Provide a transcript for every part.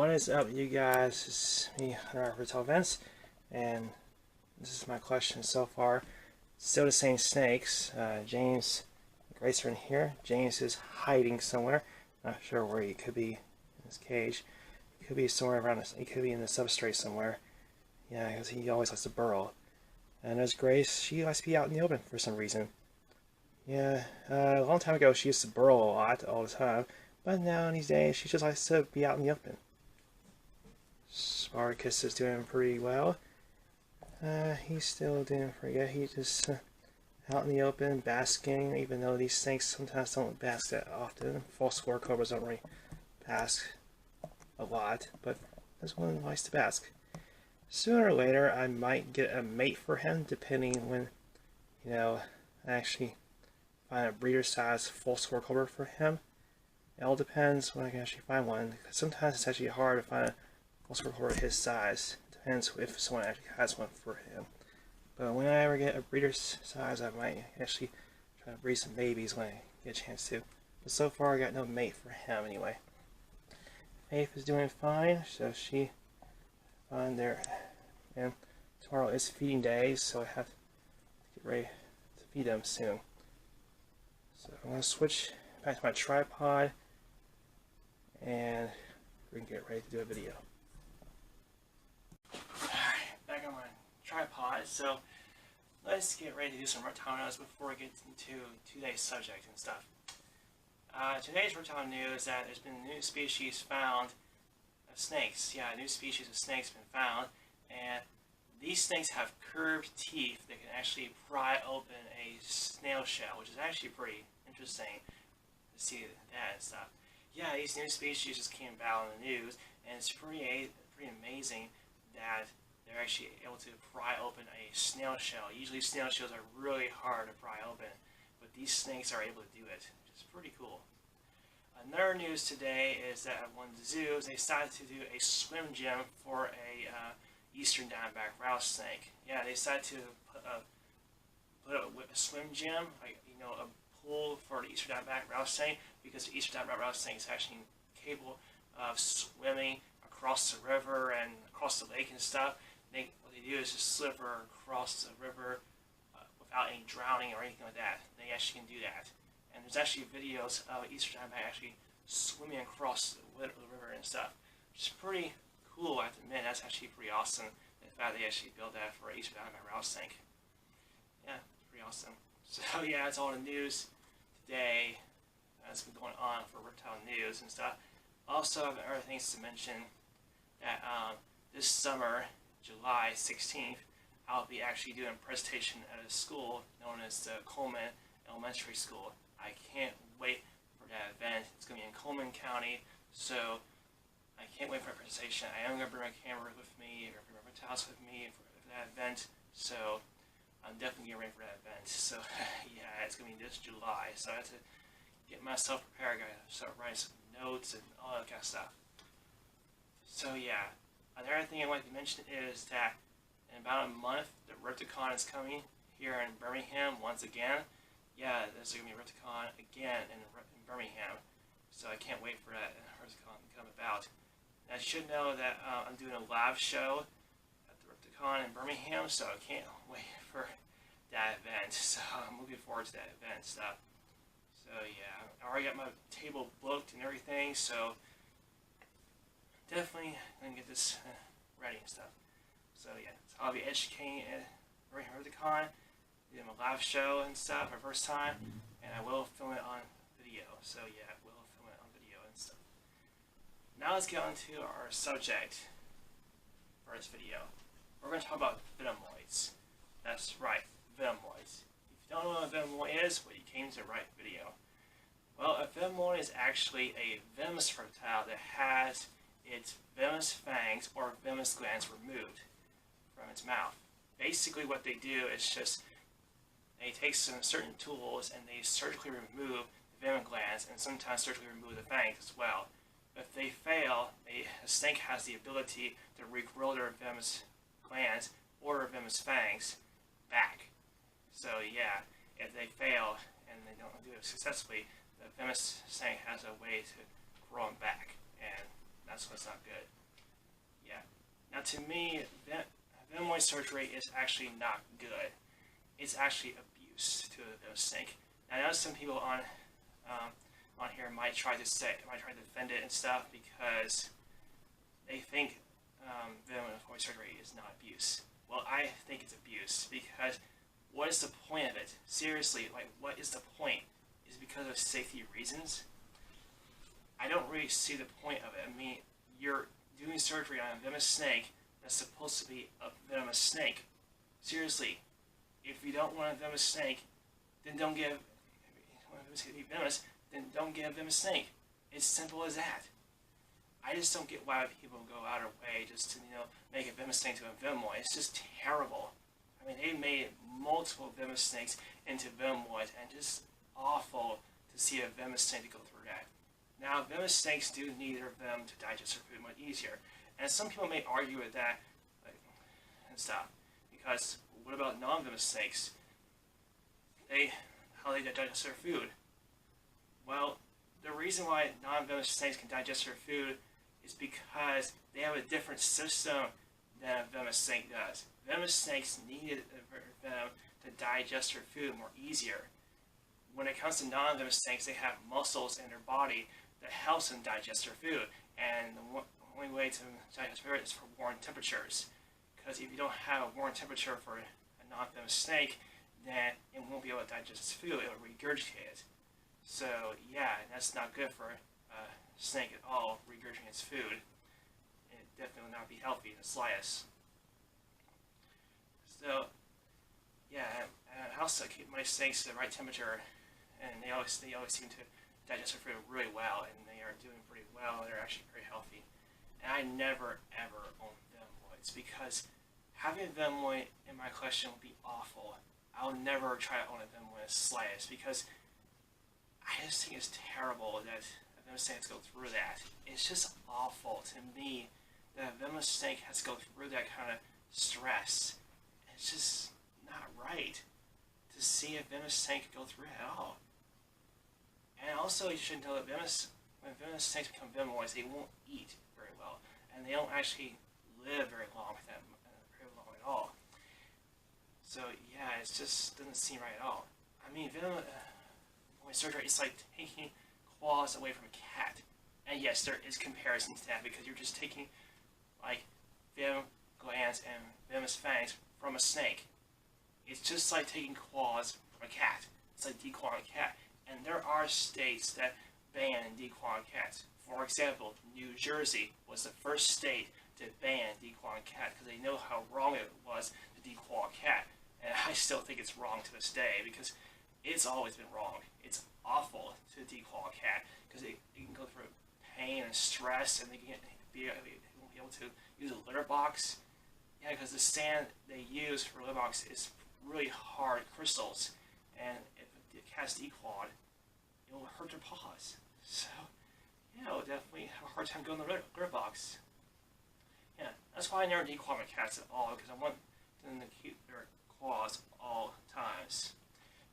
What is up, you guys? It's me, Reptile Events, and this is my question so far. Still the same snakes. James and Grace are in here. James is hiding somewhere. Not sure where he could be in his cage. He could be somewhere around this. He could be in the substrate somewhere. Yeah, because he always likes to burrow. And there's Grace. She likes to be out in the open for some reason. Yeah, a long time ago she used to burrow a lot, all the time. But now these days she just likes to be out in the open. Spartacus is doing pretty well. He's still doing pretty good. He's just out in the open, basking, even though these snakes sometimes don't bask that often. False square cobras don't really bask a lot, but this one likes to bask. Sooner or later, I might get a mate for him, depending when, I actually find a breeder size false square cobra for him. It all depends when I can actually find one. Sometimes it's actually hard to find a false square cobra his size. Depends if someone actually has one for him. But when I ever get a breeder size, I might actually try to breed some babies when I get a chance to. But so far, I got no mate for him anyway. Faith is doing fine, so she on there. And tomorrow is feeding day, so I have to get ready to feed them soon. So I'm going to switch back to my tripod, and we can get ready to do a video. Alright, back on my tripod, so let's get ready to do some reptile news before we get into today's subject and stuff. Today's reptile news is that there's been a new species found of snakes. Yeah, a new species of snakes been found, and these snakes have curved teeth that can actually pry open a snail shell, which is actually pretty interesting to see that and stuff. Yeah, these new species just came about in the news, and it's pretty amazing that they're actually able to pry open a snail shell. Usually snail shells are really hard to pry open, but these snakes are able to do it, which is pretty cool. Another news today is that at one of the zoos, they decided to do a swim gym for a eastern diamondback rattlesnake. Yeah, they decided to put a swim gym, like, a pool for the eastern diamondback rattlesnake, because the eastern diamondback rattlesnake is actually capable of swimming across the river and across the lake and stuff. What they do is just slipper across the river without any drowning or anything like that. They actually can do that. And there's actually videos of eastern diamondback actually swimming across the river and stuff, which is pretty cool. I have to admit, that's actually pretty awesome. The fact they actually built that for eastern diamondback rattlesnake. Yeah, it's pretty awesome. So yeah, that's all the news today that's been going on for reptile news and stuff. Also, I have other things to mention that this summer, July 16th, I'll be actually doing a presentation at a school known as the Coleman Elementary School. I can't wait for that event. It's going to be in Coleman County, so I can't wait for a presentation. I am going to bring my camera with me, or bring my reptiles with me for that event, so I'm definitely getting ready for that event. So yeah, it's going to be this July, so I have to get myself prepared. I got to start writing some notes and all that kind of stuff. So yeah, another thing I wanted to mention is that in about a month, the Repticon is coming here in Birmingham once again. Yeah, there's going to be a Repticon again in Birmingham, so I can't wait for that Repticon to come about. And I should know that I'm doing a live show at the Repticon in Birmingham, so I can't wait for that event. So I'm looking forward to that event stuff. So yeah, I already got my table booked and everything, so definitely going to get this ready and stuff. So yeah, so I'll be educating at Repticon, doing a live show and stuff for the first time, and I will film it on video. So yeah, we'll film it on video and stuff. Now let's get on to our subject for this video. We're going to talk about Venomoids. That's right, Venomoids. If you don't know what a Venomoid is, well, you came to the right video. Well, a Venomoid is actually a venomous reptile that has its venomous fangs or venomous glands removed from its mouth. Basically what they do is just they take some certain tools and they surgically remove the venom glands, and sometimes surgically remove the fangs as well. If they fail, a snake has the ability to regrow their venomous glands or their venomous fangs back. So yeah, if they fail and they don't do it successfully, the venomous snake has a way to grow them back and That's what's not good. Yeah. Now, to me, Venomoid surgery is actually not good. It's actually abuse to a snake. Now, I know some people on here might try to defend it and stuff because they think Venomoid surgery is not abuse. Well, I think it's abuse because what is the point of it? Seriously, like, what is the point? Is it because of safety reasons? I don't really see the point of it. I mean, you're doing surgery on a venomous snake that's supposed to be a venomous snake. Seriously, if you don't want a venomous snake, then don't get. If you want it to be venomous, then don't get a venomous snake. It's simple as that. I just don't get why people go out of their way just to make a venomous snake to a Venomoid. It's just terrible. I mean, they made multiple venomous snakes into Venomoids, and just awful to see a venomous snake to go through that. Now, venomous snakes do need their venom to digest their food much easier, and some people may argue with that and stuff. Because what about non-venomous snakes? How they digest their food? Well, the reason why non-venomous snakes can digest their food is because they have a different system than a venomous snake does. Venomous snakes need venom to digest their food more easier. When it comes to non-venomous snakes, they have muscles in their body that helps them digest their food. And the only way to digest food is for warm temperatures. Because if you don't have a warm temperature for a non-venomous snake, then it won't be able to digest its food. It will regurgitate it. So yeah, that's not good for a snake at all, regurgitating its food. It definitely will not be healthy in the slightest. So yeah, I also keep my snakes at the right temperature, and they always seem to digest their food really well, and they are doing pretty well. They're actually very healthy. And I never ever own Venomoids because having a Venomoid in my collection would be awful. I'll never try to own a Venomoid in the slightest because I just think it's terrible that a venomous snake has to go through that. It's just awful to me that a venomous snake has to go through that kind of stress. It's just not right to see a venomous snake go through it at all. And also, you should know that when venomous snakes become Venomoids, they won't eat very well, and they don't actually live very long at all. So yeah, it just doesn't seem right at all. I mean, Venomoid surgery is like taking claws away from a cat. And yes, there is comparison to that because you're just taking like venom glands and venomous fangs from a snake. It's just like taking claws from a cat. It's like declawing a cat. And there are states that ban declawing cats. For example, New Jersey was the first state to ban declawing cats because they know how wrong it was to declaw a cat. And I still think it's wrong to this day because it's always been wrong. It's awful to declaw a cat because it can go through pain and stress, and they won't be able to use a litter box. Yeah, because the sand they use for litter box is really hard crystals, and if the cat's declawed, it will hurt their paws. So yeah, it'll definitely have a hard time going to the litter box. Yeah, that's why I never declaw my cats at all, because I want them to keep their claws all times.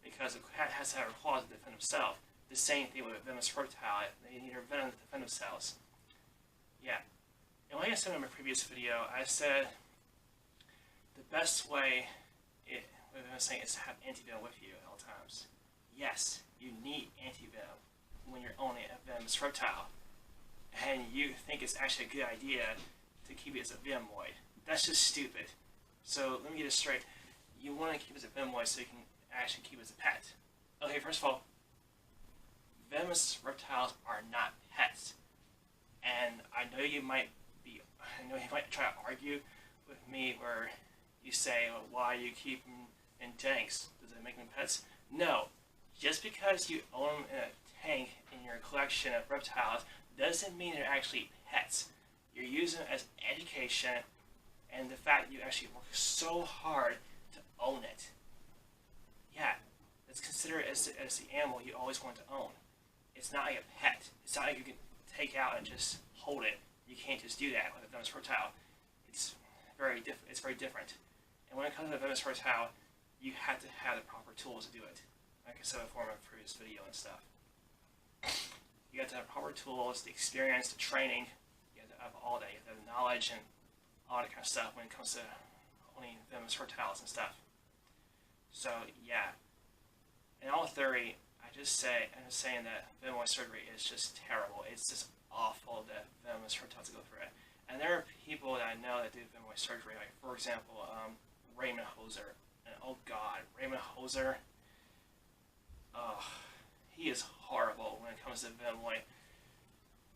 Because a cat has to have her claws to defend himself. The same thing with a venomous reptile. They need their venom to defend themselves. Yeah. And like I said in my previous video, I said the best way with venomous snake is to have antivenom with you at all times. Yes, you need antivenom when you're owning a venomous reptile. And you think it's actually a good idea to keep it as a Venomoid. That's just stupid. So let me get this straight. You want to keep it as a Venomoid so you can actually keep it as a pet. Okay, first of all, venomous reptiles are not pets. And I know you might try to argue with me where you say, well, why you keep them in tanks? Does it make them pets? No. Just because you own them in a tank in your collection of reptiles doesn't mean they're actually pets. You're using them as education, and the fact that you actually work so hard to own it. Yeah, let's consider it as the animal you always want to own. It's not like a pet. It's not like you can take out and just hold it. You can't just do that with a venomous reptile. It's very different. And when it comes to a venomous reptile, you have to have the proper tools to do it. Like I said before in my previous video and stuff. You have to have proper tools, the experience, the training. You have to of all that. You have to have knowledge and all that kind of stuff when it comes to owning venomous reptiles and stuff. So yeah, in all theory, I'm just saying that venomoid surgery is just terrible. It's just awful that venomous reptiles go through it. And there are people that I know that do venomoid surgery, like for example, Raymond Hoser. And oh God, Raymond Hoser. Oh, he is horrible when it comes to venomoid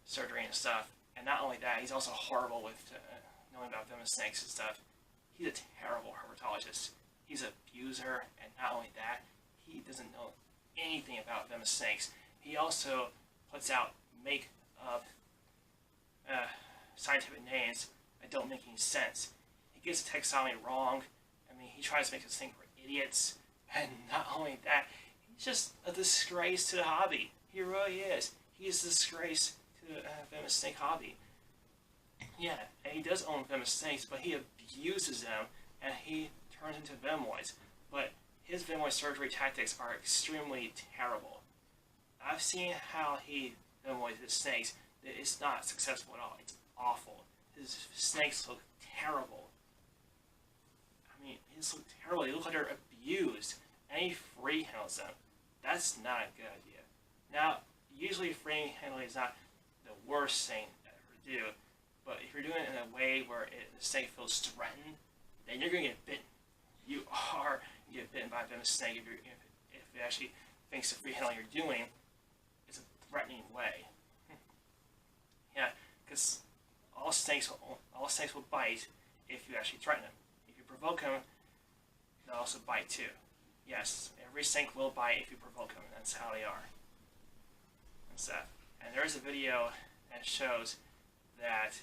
surgery and stuff. And not only that, he's also horrible with knowing about venomous snakes and stuff. He's a terrible herpetologist. He's an abuser, and not only that, he doesn't know anything about venomous snakes. He also puts out make-up scientific names that don't make any sense. He gets the taxonomy wrong. I mean, he tries to make us think we're idiots. And not only that, he's just a disgrace to the hobby. He really is. He is a disgrace to the venomous snake hobby. Yeah, and he does own venomous snakes, but he abuses them, and he turns into venomoids. But his venomoid surgery tactics are extremely terrible. I've seen how he venomoids his snakes. It's not successful at all. It's awful. His snakes look terrible. I mean, they look terrible. They look like they're abused, and he free handles them. That's not a good idea. Now, usually free handling is not the worst thing to ever do, but if you're doing it in a way where the snake feels threatened, then you're going to get bitten. You are going to get bitten by a venomous snake if it actually thinks the free handling you're doing is a threatening way. Yeah, because all snakes will bite if you actually threaten them. If you provoke them, they'll also bite too. Yes, every snake will bite if you provoke them. That's how they are. And stuff. And there is a video that shows that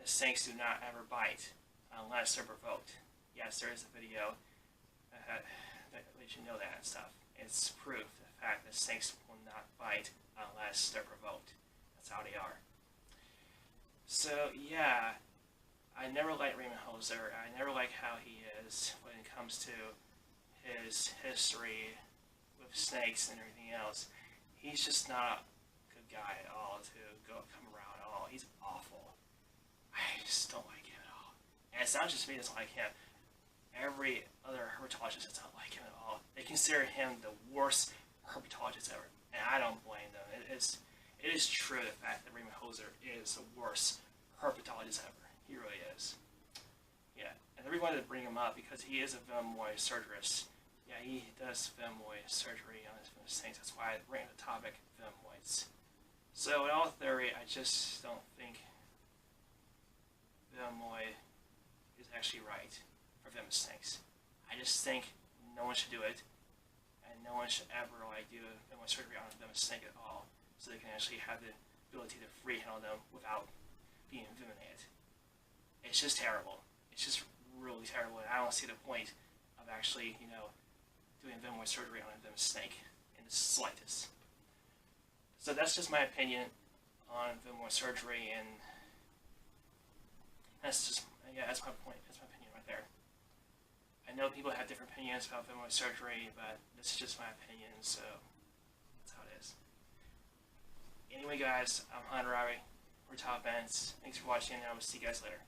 snakes do not ever bite unless they're provoked. Yes, there is a video that lets you know that and stuff. It's proof, the fact that snakes will not bite unless they're provoked. That's how they are. So yeah, I never liked Raymond Hoser. I never liked how he is when it comes to his history with snakes and everything else. He's just not a good guy at all to come around at all. He's awful. I just don't like him at all. And it's not just me that's like him. Every other herpetologist does not like him at all. They consider him the worst herpetologist ever. And I don't blame them. It is true the fact that Raymond Hoser is the worst herpetologist ever. He really is. Yeah. And I really wanted to bring him up because he is a venomoid surgerist. Yeah, he does venomoid surgery on his venomous snakes. That's why I bring the topic venomoids. So in all theory, I just don't think venomoid is actually right for venomous snakes. I just think no one should do it, and no one should ever do a venomoid surgery on a venomous snake at all, so they can actually have the ability to free handle them without being envenomated. It's just terrible. It's just really terrible, and I don't see the point of actually, doing venomoid surgery on a venomous snake in the slightest. So that's just my opinion on venomoid surgery, and that's my point. That's my opinion right there. I know people have different opinions about venomoid surgery, but this is just my opinion, so that's how it is. Anyway, guys, I'm Hunter Reptile Events. Thanks for watching, and I will see you guys later.